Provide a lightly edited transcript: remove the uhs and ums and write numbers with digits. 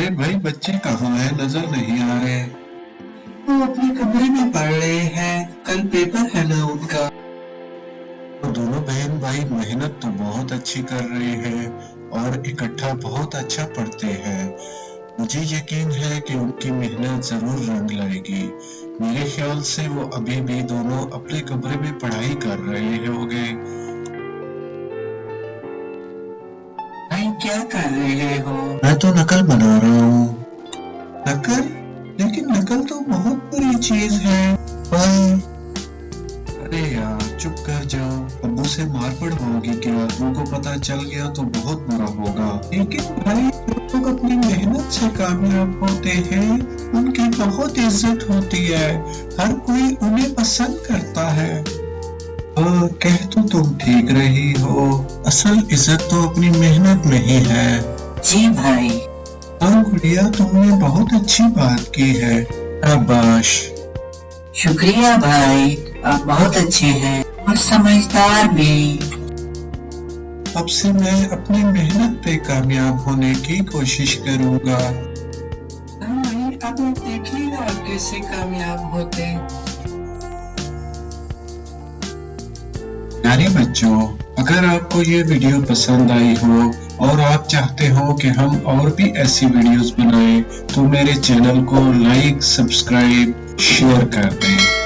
अरे भाई बच्चे कहाँ हैं, नजर नहीं आ रहे। वो अपने कमरे में पढ़ रहे हैं, कल पेपर है ना उनका। तो दोनों बहन भाई मेहनत तो बहुत अच्छी कर रहे हैं और इकट्ठा बहुत अच्छा पढ़ते हैं। मुझे यकीन है कि उनकी मेहनत जरूर रंग लाएगी। मेरे ख्याल से वो अभी भी दोनों अपने कमरे में पढ़ाई कर रहे होंगे। भाई क्या कर रहे हो? मैं तो नकल बना रहा हूँ। नकल? लेकिन नकल तो बहुत बुरी चीज है भाई। अरे यार चुप कर जाओ, अब्बू से मार पड़ होगी क्या? अब्बू को पता चल गया तो बहुत बुरा होगा। लेकिन भाई जो लोग अपनी मेहनत से कामयाब होते हैं उनकी बहुत इज्जत होती है, हर कोई उन्हें पसंद करता है। कह तो तुम ठीक रही हो, असल इज्जत तो अपनी मेहनत में ही है। जी भाई। हाँ गुड़िया, तुमने बहुत अच्छी बात की है, शाबाश। शुक्रिया भाई, आप बहुत अच्छे हैं और समझदार भी। अब से मैं अपनी मेहनत पे कामयाब होने की कोशिश करूंगा। अब देखिएगा कैसे कामयाब होते। प्यारे बच्चों, अगर आपको ये वीडियो पसंद आई हो और आप चाहते हो कि हम और भी ऐसी वीडियोस बनाएं, तो मेरे चैनल को लाइक, सब्सक्राइब, शेयर कर दें।